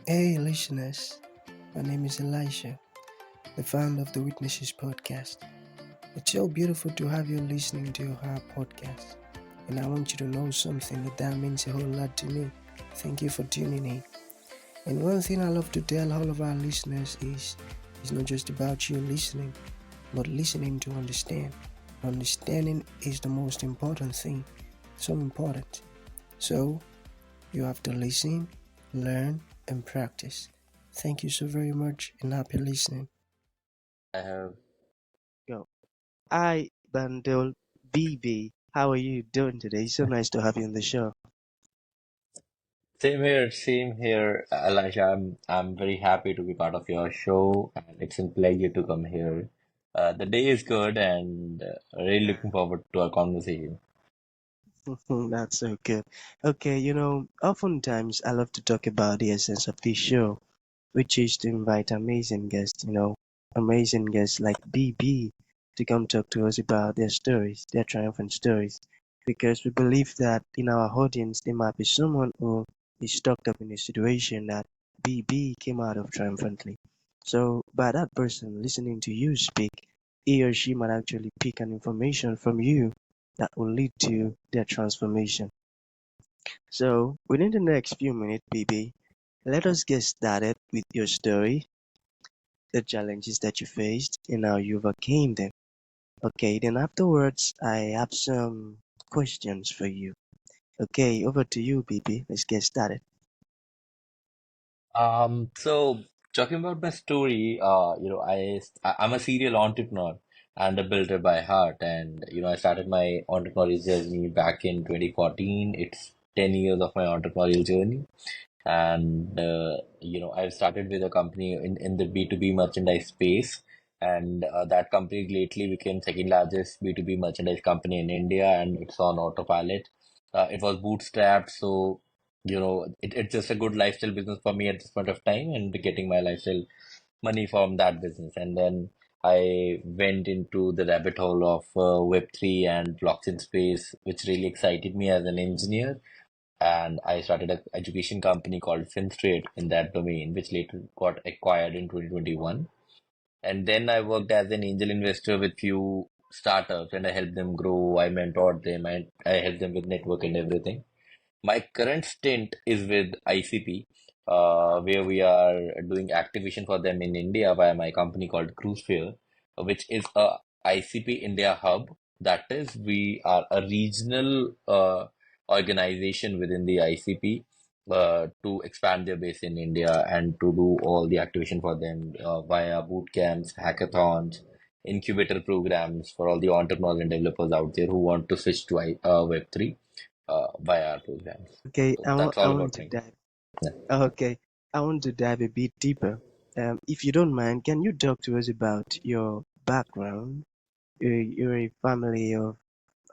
Hey, listeners. My name is Elisha, the founder of the Witnesses podcast. It's so beautiful to have you listening to our podcast. And I want you to know something that means a whole lot to me. Thank you for tuning in. And one thing I love to tell all of our listeners is it's not just about you listening, but listening to understand. Understanding is the most important thing. So important. So you have to listen, learn, and practice. Thank you so very much and happy listening. I have. Yo, hi, Bandhul, BB. How are you doing today? So nice to have you on the show. Same here, Elijah. I'm very happy to be part of your show, and it's a pleasure to come here. The day is good, and really looking forward to our conversation. That's so good. Okay, oftentimes I love to talk about the essence of this show, which is to invite amazing guests, amazing guests like BB to come talk to us about their stories, their triumphant stories, because we believe that in our audience there might be someone who is stuck up in a situation that BB came out of triumphantly. So by that person listening to you speak, he or she might actually pick an information from you that will lead to their transformation. So within the next few minutes, BB, let us get started with your story, the challenges that you faced, and how you overcame them. Okay, then afterwards, I have some questions for you. Okay, over to you, BB. Let's get started. So talking about my story, I'm a serial entrepreneur and a builder by heart, and I started my entrepreneurial journey back in 2014. It's 10 years of my entrepreneurial journey. And I've started with a company in the B2B merchandise space, and that company lately became second largest B2B merchandise company in India, and it's on autopilot. It was bootstrapped, so it's just a good lifestyle business for me at this point of time, and getting my lifestyle money from that business. And then I went into the rabbit hole of Web3 and blockchain space, which really excited me as an engineer, and I started an education company called FinStraight in that domain, which later got acquired in 2021. And then I worked as an angel investor with few startups, and I helped them grow. I mentored them, and I helped them with network and everything. My current stint is with ICP, where we are doing activation for them in India via my company called CruiseFair, which is a ICP India hub. That is, we are a regional organization within the ICP to expand their base in India and to do all the activation for them via boot camps, hackathons, incubator programs for all the entrepreneurs and developers out there who want to switch to Web3 via our programs. Okay, So I want that's I all want about to me. dive. Yeah. Okay, I want to dive a bit deeper. If you don't mind, can you talk to us about your background? You're a family of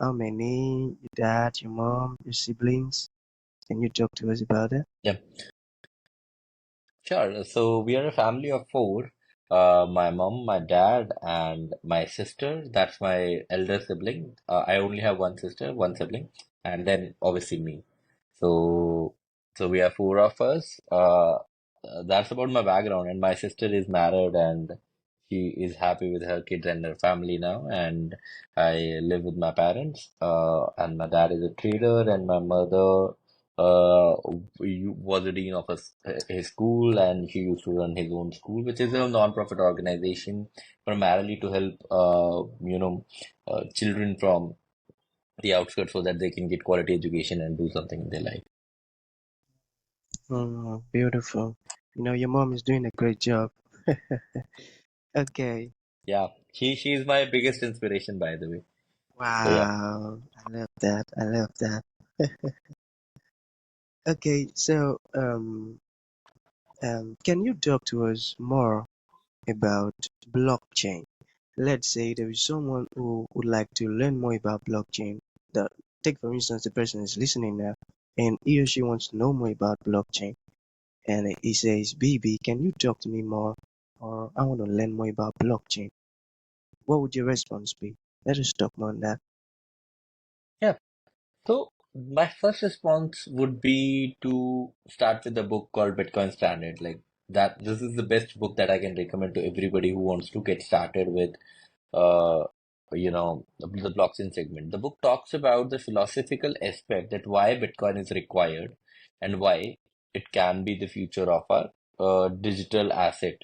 how many? Your dad, your mom, your siblings? Can you talk to us about that? Yeah, sure. So we are a family of four. My mom, my dad, and my sister. That's my elder sibling. I only have one sister, one sibling, and then obviously me. So, so we are four of us. That's about my background. And my sister is married and she is happy with her kids and her family now. And I live with my parents. And my dad is a trader, and my mother was the dean of his school, and he used to run his own school, which is a non-profit organization primarily to help, children from the outskirts so that they can get quality education and do something in their life. Oh, beautiful. Your mom is doing a great job. Okay. Yeah, she's my biggest inspiration, by the way. So yeah. Wow. I love that. I love that. Okay, so can you talk to us more about blockchain? Let's say there is someone who would like to learn more about blockchain. The, Take for instance, the person is listening now, and he or she wants to know more about blockchain, and he says, "BB, can you talk to me more?" Or I want to learn more about blockchain. What would your response be? Let us talk more on that. Yeah. So. My first response would be to start with a book called Bitcoin Standard. Like that, this is the best book that I can recommend to everybody who wants to get started with, uh, the blockchain segment. The book talks about the philosophical aspect that why Bitcoin is required and why it can be the future of our digital asset,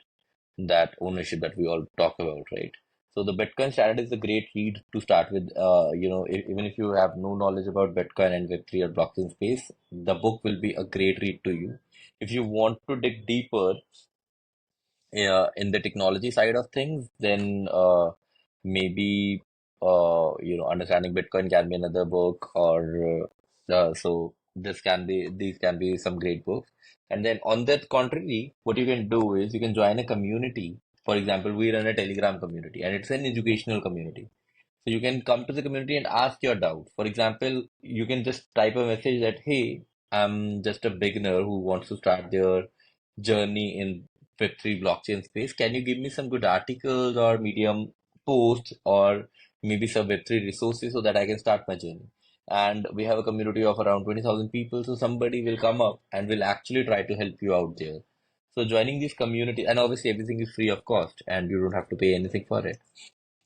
that ownership that we all talk about, right? So the Bitcoin standard is a great read to start with. Even if you have no knowledge about Bitcoin and Web3 or blockchain space, the book will be a great read to you. If you want to dig deeper, in the technology side of things, then maybe understanding Bitcoin can be another book, or so these can be some great books. And then on that contrary, what you can do is you can join a community. For example, we run a Telegram community, and it's an educational community. So you can come to the community and ask your doubt. For example, you can just type a message that, hey, I'm just a beginner who wants to start their journey in Web3 blockchain space. Can you give me some good articles or medium posts or maybe some Web3 resources so that I can start my journey? And we have a community of around 20,000 people. So somebody will come up and will actually try to help you out there. So joining this community, and obviously everything is free of cost and you don't have to pay anything for it.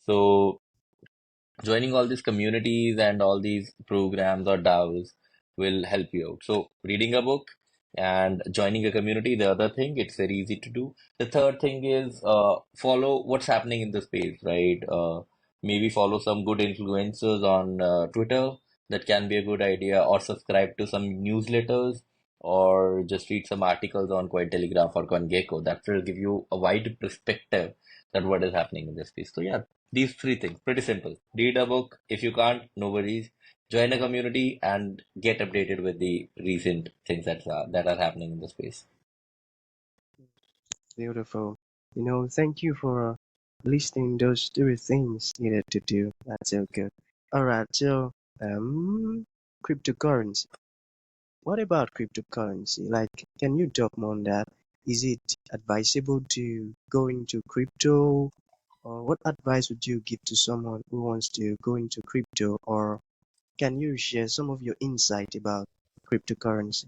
So joining all these communities and all these programs or DAOs will help you out. So reading a book and joining a community, the other thing, it's very easy to do. The third thing is follow what's happening in the space, right? Maybe follow some good influencers on Twitter. That can be a good idea, or subscribe to some newsletters, or just read some articles on Cointelegraph or CoinGecko. That will give you a wide perspective that what is happening in this space. So yeah, these three things, pretty simple. Read a book. If you can't, no worries. Join a community and get updated with the recent things that are happening in the space. Beautiful. Thank you for listing those three things needed to do. That's so good. All right, so cryptocurrency. What about cryptocurrency? Like, can you talk more on that? Is it advisable to go into crypto? Or what advice would you give to someone who wants to go into crypto? Or can you share some of your insight about cryptocurrency?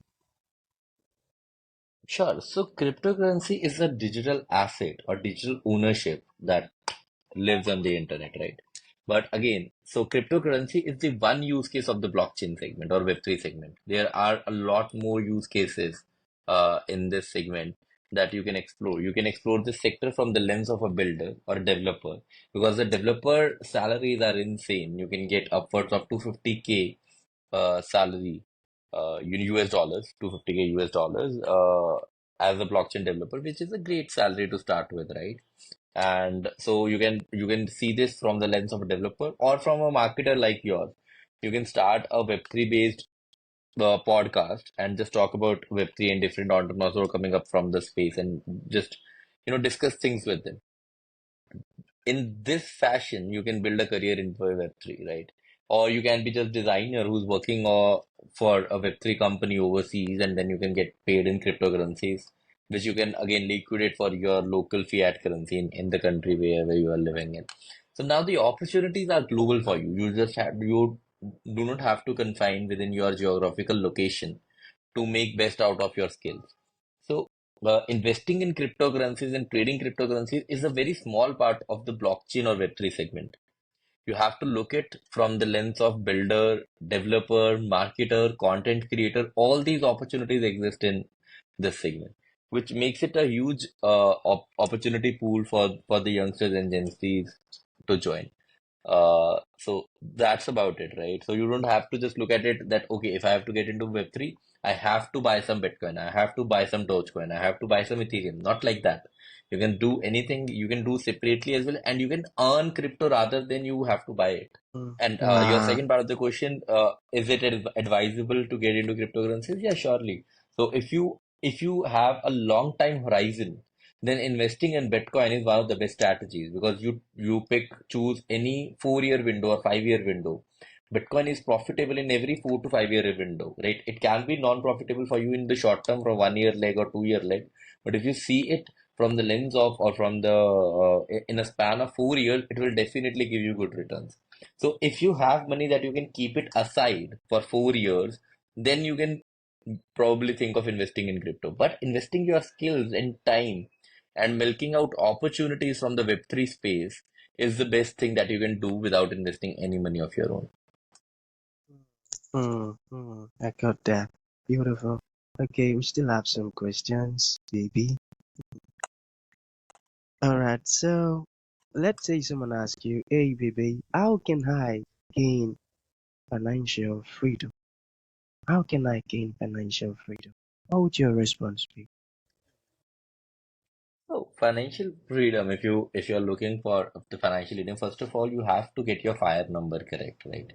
Sure. So cryptocurrency is a digital asset or digital ownership that lives on the internet, right? But again, so cryptocurrency is the one use case of the blockchain segment or Web3 segment. There are a lot more use cases in this segment that you can explore. You can explore this sector from the lens of a builder or a developer, because the developer salaries are insane. You can get upwards of 250K salary, US dollars, 250K US dollars, as a blockchain developer, which is a great salary to start with, right? And so you can see this from the lens of a developer or from a marketer like yours. You can start a Web3 based podcast and just talk about Web3 and different entrepreneurs who are coming up from the space, and just discuss things with them. In this fashion, you can build a career in Web3, right? Or you can be just designer who's working for a Web3 company overseas, and then you can get paid in cryptocurrencies, which you can again liquidate for your local fiat currency in the country wherever you are living in. So now the opportunities are global for you. You do not have to confine within your geographical location to make best out of your skills. So, investing in cryptocurrencies and trading cryptocurrencies is a very small part of the blockchain or Web3 segment. You have to look at from the lens of builder, developer, marketer, content creator. All these opportunities exist in this segment, which makes it a huge opportunity pool for the youngsters and Gen Zs to join. So that's about it, right? So you don't have to just look at it that, okay, if I have to get into Web3, I have to buy some Bitcoin, I have to buy some Dogecoin, I have to buy some Ethereum. Not like that. You can do anything, you can do separately as well, and you can earn crypto rather than you have to buy it. And your Yeah. second part of the question, is it advisable to get into cryptocurrencies? Yeah, surely. So if you have a long time horizon, then investing in Bitcoin is one of the best strategies, because you choose any 4 year window or 5 year window. Bitcoin is profitable in every 4 to 5 year window, right? It can be non-profitable for you in the short term from 1 year leg or 2 year leg, but if you see it from the lens of, or from the in a span of 4 years, it will definitely give you good returns. So if you have money that you can keep it aside for 4 years, then you can probably think of investing in crypto. But investing your skills and time and milking out opportunities from the Web3 space is the best thing that you can do without investing any money of your own. I got that. Beautiful. Okay, we still have some questions, baby. Alright, so let's say someone asks you, hey, baby, how can I gain financial freedom? How can I gain financial freedom? What would your response be? So financial freedom, if you're looking for the financial freedom, first of all, you have to get your fire number correct, right?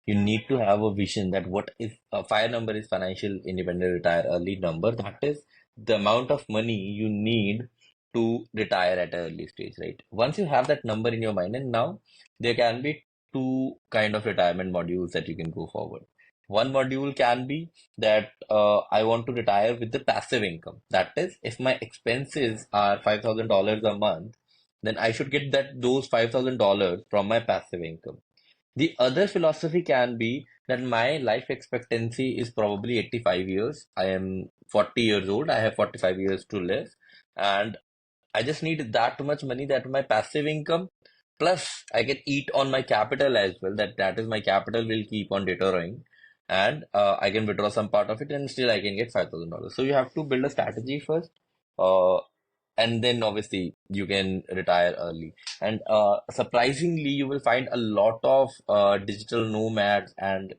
You need to have a vision that what is a fire number is financial independent retire early number. That is the amount of money you need to retire at an early stage, right? Once you have that number in your mind, and now there can be two kind of retirement modules that you can go forward. One module can be that I want to retire with the passive income. That is, if my expenses are $5,000 a month, then I should get that those $5,000 from my passive income. The other philosophy can be that my life expectancy is probably 85 years. I am 40 years old. I have 45 years to live. And I just need that much money that my passive income plus I can eat on my capital as well. That is my capital will keep on deteriorating, and I can withdraw some part of it and still I can get $5,000. So you have to build a strategy first. Uh, and then obviously you can retire early. And surprisingly, you will find a lot of digital nomads and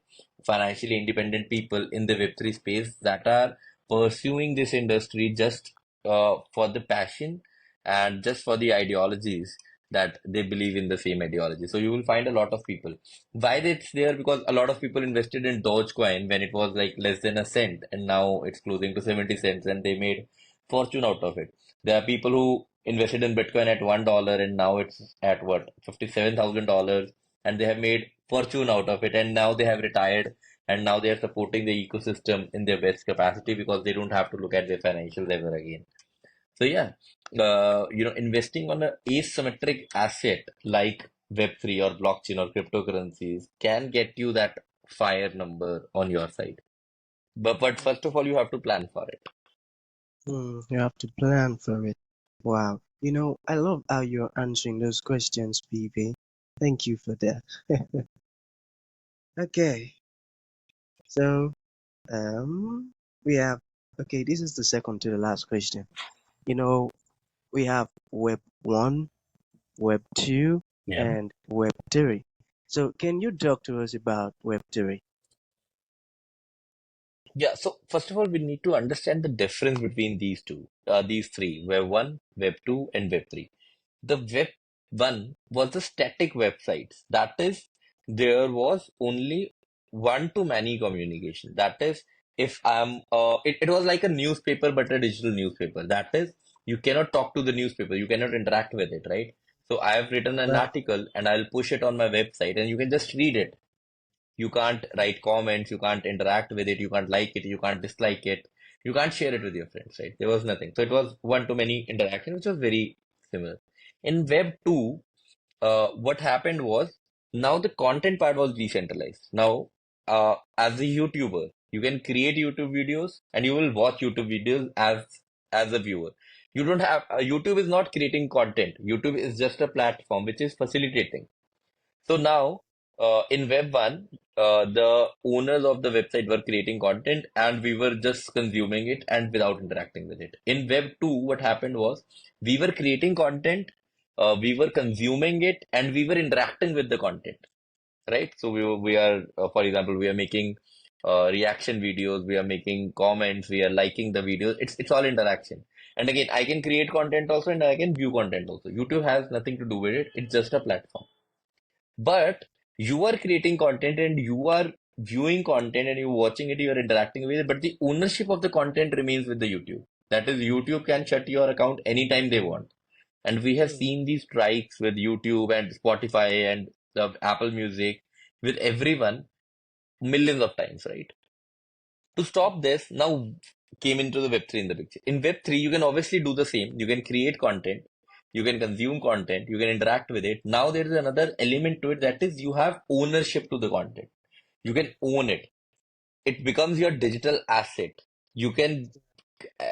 financially independent people in the Web3 space that are pursuing this industry just for the passion and just for the ideologies that they believe in the same ideology. So you will find a lot of people. Why it's there? Because a lot of people invested in Dogecoin when it was like less than a cent, and now it's closing to 70 cents, and they made fortune out of it. There are people who invested in Bitcoin at $1 and now it's at what, $57,000, and they have made fortune out of it, and now they have retired, and now they are supporting the ecosystem in their best capacity because they don't have to look at their financials ever again. So yeah, investing on an asymmetric asset like Web3 or blockchain or cryptocurrencies can get you that fire number on your side. But first of all, you have to plan for it. You have to plan for it. Wow. I love how you're answering those questions, BB. Thank you for that. Okay, so we have okay, this is the second to the last question. You know, we have Web 1, Web 2, Yeah. and Web 3. So can you talk to us about Web 3? Yeah, so first of all, we need to understand the difference between these three, Web 1, Web 2, and Web 3. The Web 1 was the static websites. That is, there was only one to many communication. That is, if it was like a newspaper, but a digital newspaper. That is, you cannot talk to the newspaper, you cannot interact with it, right? So I have written an Right. article and I'll push it on my website and you can just read it. You can't write comments, you can't interact with it, you can't like it, you can't dislike it, you can't share it with your friends, right? There was nothing. So it was one to many interaction, which was very similar. In Web 2, what happened was now the content part was decentralized. Now, as a YouTuber, you can create YouTube videos and you will watch YouTube videos as a viewer. You don't have YouTube is not creating content. YouTube is just a platform which is facilitating. So now, in Web 1, the owners of the website were creating content and we were just consuming it and without interacting with it. In Web 2, what happened was we were creating content, we were consuming it, and we were interacting with the content, right? So we are, for example, we are making reaction videos, we are making comments, we are liking the videos. It's all interaction. And again, I can create content also and I can view content also. YouTube has nothing to do with it. It's just a platform. But you are creating content and you are viewing content and you're watching it, you're interacting with it, but the ownership of the content remains with the YouTube. That is, YouTube can shut your account anytime they want. And we have Hmm. seen these strikes with YouTube and Spotify and the Apple Music with everyone millions of times, right? To stop this, now came into the Web3 in the picture. In Web3, you can obviously do the same. You can create content. you can consume content, you can interact with it. Now there is another element to it, that is you have ownership to the content. You can own it. It becomes your digital asset. You can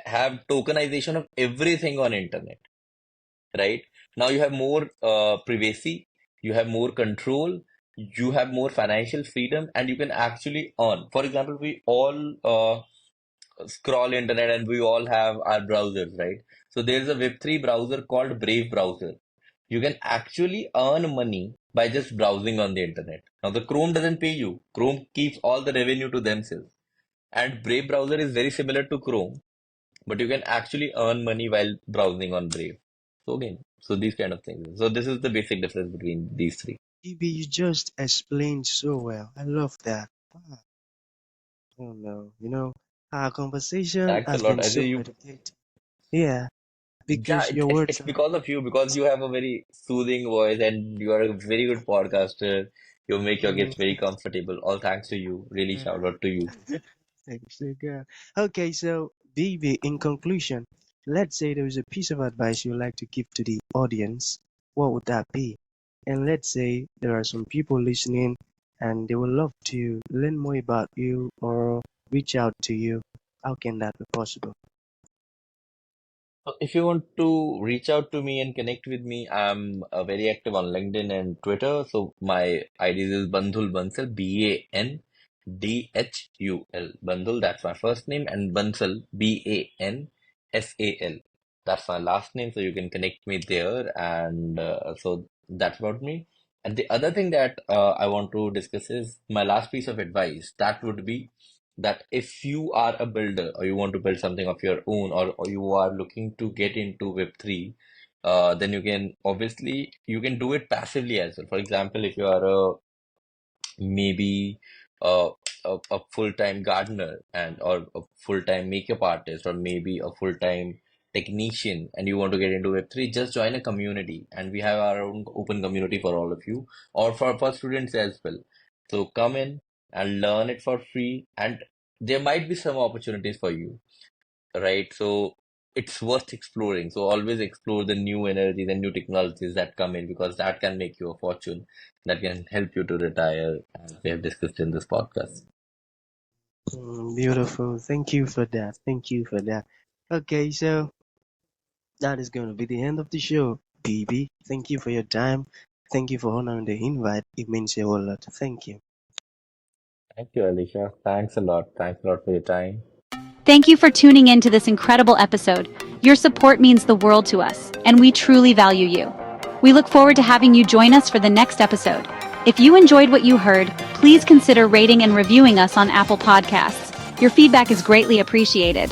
have tokenization of everything on internet, right? Now you have more privacy, you have more control, you have more financial freedom, and you can actually earn. For example, we all scroll internet and we all have our browsers, right? So there's a Web3 browser called Brave browser. You can actually earn money by just browsing on the internet. Now the Chrome doesn't pay you. Chrome keeps all the revenue to themselves. And Brave browser is very similar to Chrome, but you can actually earn money while browsing on Brave. So again, so these kind of things. So this is the basic difference between these three. Maybe you just explained so well. I love that. Oh no, our conversation Thanks a has lot. been I so think you, educative. Yeah, yeah, because your words it's are. because of you, because you have a very soothing voice and you are a very good podcaster. You make your Mm, guests very comfortable. All thanks to you. Really yeah. shout out to you. Thanks, girl. Okay, so Vivi, in conclusion, let's say there is a piece of advice you'd like to give to the audience. What would that be? And let's say there are some people listening and they would love to learn more about you or reach out to you. How can that be possible? If you want to reach out to me and connect with me, I'm very active on LinkedIn and Twitter. So my ID is Bandhul Bansal, Bandhul. Bandhul, that's my first name, and Bansal, Bansal. That's my last name. So you can connect me there. And so that's about me. And the other thing that I want to discuss is my last piece of advice. That would be that if you are a builder or you want to build something of your own, or you are looking to get into Web3, then you can obviously you can do it passively as well. For example, if you are a maybe uh, a full-time gardener and or a full-time makeup artist or maybe a full-time technician and you want to get into Web3, just join a community and we have our own open community for all of you or for students as well. So come in and learn it for free and there might be some opportunities for you, right? So it's worth exploring. So always explore the new energies and new technologies that come in because that can make you a fortune, that can help you to retire, as we have discussed in this podcast. Beautiful. Thank you for that. Thank you for that. Okay, so that is going to be the end of the show. BB, thank you for your time. Thank you for honoring the invite. It means a whole lot. Thank you. Thank you, Alicia. Thanks a lot. Thanks a lot for your time. Thank you for tuning in to this incredible episode. Your support means the world to us, and we truly value you. We look forward to having you join us for the next episode. If you enjoyed what you heard, please consider rating and reviewing us on Apple Podcasts. Your feedback is greatly appreciated.